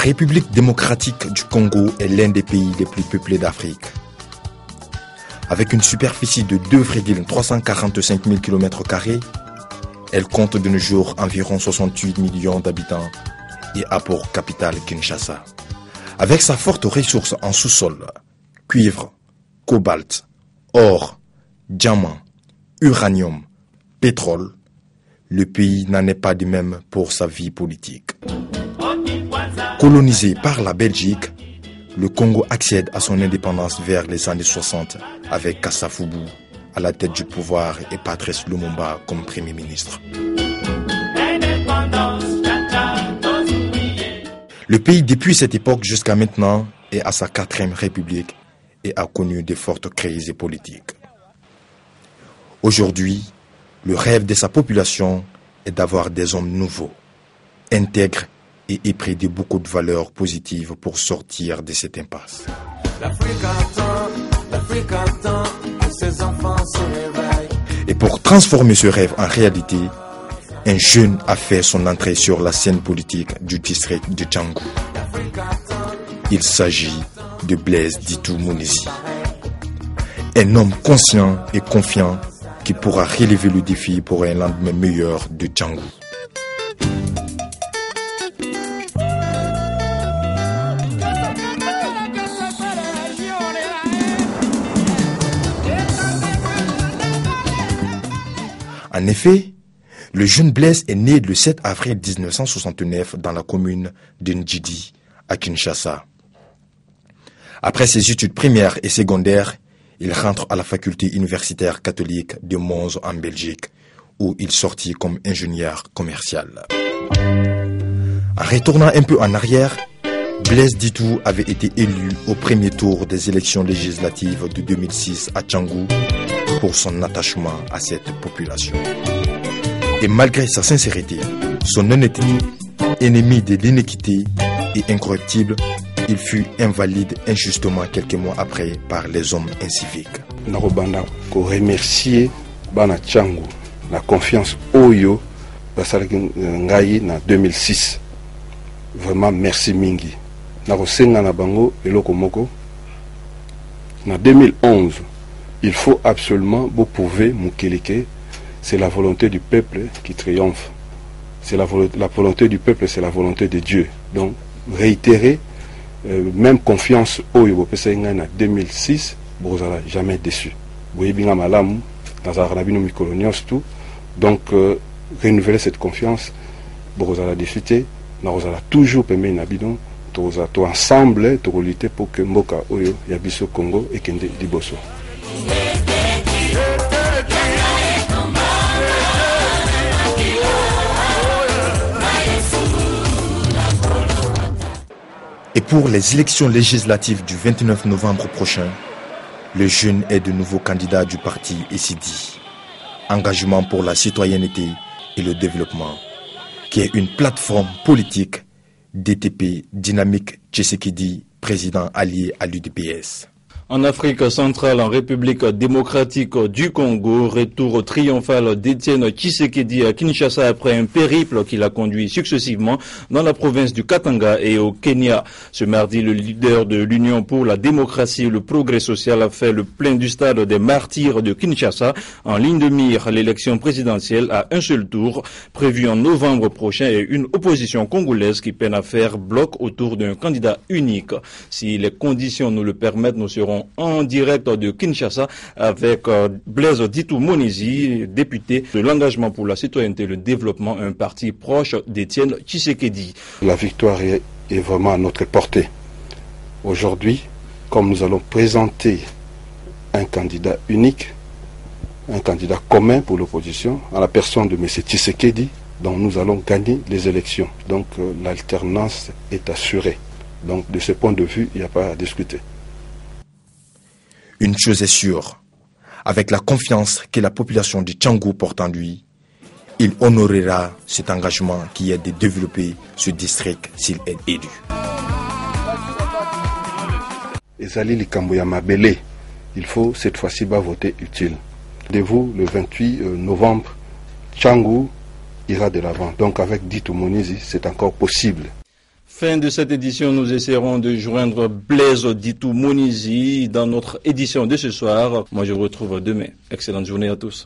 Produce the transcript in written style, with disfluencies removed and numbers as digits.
République démocratique du Congo est l'un des pays les plus peuplés d'Afrique. Avec une superficie de 2,345 000 km², elle compte de nos jours environ 68 millions d'habitants et a pour capitale Kinshasa. Avec sa forte ressource en sous-sol, cuivre, cobalt, or, diamant, uranium, pétrole, le pays n'en est pas de même pour sa vie politique. Colonisé par la Belgique, le Congo accède à son indépendance vers les années 60 avec Kassafoubou à la tête du pouvoir et Patrice Lumumba comme Premier ministre. Le pays depuis cette époque jusqu'à maintenant est à sa 4e république et a connu de fortes crises politiques. Aujourd'hui, le rêve de sa population est d'avoir des hommes nouveaux, intègres et épris de beaucoup de valeurs positives pour sortir de cette impasse. Et pour transformer ce rêve en réalité, un jeune a fait son entrée sur la scène politique du district de Tchangou. Il s'agit de Blaise Ditou Mounizi. Un homme conscient et confiant qui pourra relever le défi pour un lendemain meilleur de Tchangou. En effet, le jeune Blaise est né le 7 avril 1969 dans la commune de Ndjidi, à Kinshasa. Après ses études primaires et secondaires, il rentre à la faculté universitaire catholique de Mons en Belgique, où il sortit comme ingénieur commercial. En retournant un peu en arrière, Blaise Ditou avait été élu au premier tour des élections législatives de 2006 à Tchangou pour son attachement à cette population. Et malgré sa sincérité, son honnêteté, ennemi de l'iniquité et incorruptible, il fut invalide injustement quelques mois après par les hommes inciviques. Narobanda ko remercier bana Tchangou la confiance oyo basalaki ngai na 2006. Vraiment merci mingi. Narosenga na bango eloko moko. Na 2011, il faut absolument vous prouver Mukeleke, c'est la volonté du peuple qui triomphe. C'est la volonté du peuple, c'est la volonté de Dieu. Donc réitérer même confiance au Yobopessenga en 2006, vous n'allez jamais déçu. Vous voyez bien malam, dans Arabino Mikolonios tout. Donc renouveler cette confiance, vous allez déchuter, vous allez toujours permettre n'abidon, tous ensemble, tous lutter pour que Mboka Oyo Yabiso Congo et Kende Diboso. Et pour les élections législatives du 29 novembre prochain, le jeune est de nouveau candidat du parti ECD, Engagement pour la citoyenneté et le développement, qui est une plateforme politique DTP Dynamique Tshisekedi, président allié à l'UDPS. En Afrique centrale, en République démocratique du Congo, retour triomphal d'Étienne Tshisekedi à Kinshasa après un périple qui l'a conduit successivement dans la province du Katanga et au Kenya. Ce mardi, le leader de l'Union pour la démocratie et le progrès social a fait le plein du stade des martyrs de Kinshasa. En ligne de mire, l'élection présidentielle à un seul tour, prévue en novembre prochain, et une opposition congolaise qui peine à faire bloc autour d'un candidat unique. Si les conditions nous le permettent, nous serons en direct de Kinshasa avec Blaise Ditou Mounizi, député de l'Engagement pour la citoyenneté et le développement, un parti proche d'Étienne Tshisekedi. La victoire est vraiment à notre portée. Aujourd'hui, comme nous allons présenter un candidat unique, un candidat commun pour l'opposition, à la personne de M. Tshisekedi, donc nous allons gagner les élections. Donc l'alternance est assurée. Donc de ce point de vue, il n'y a pas à discuter. Une chose est sûre, avec la confiance que la population de Tchangou porte en lui, il honorera cet engagement qui est de développer ce district s'il est élu. Ezali likambo ya mabele, il faut cette fois-ci voter utile. Rendez-vous le 28 novembre, Tchangou ira de l'avant. Donc avec Ditou Mounizi, c'est encore possible. Fin de cette édition, nous essaierons de joindre Blaise Ditou Monizi dans notre édition de ce soir. Moi, je vous retrouve demain. Excellente journée à tous.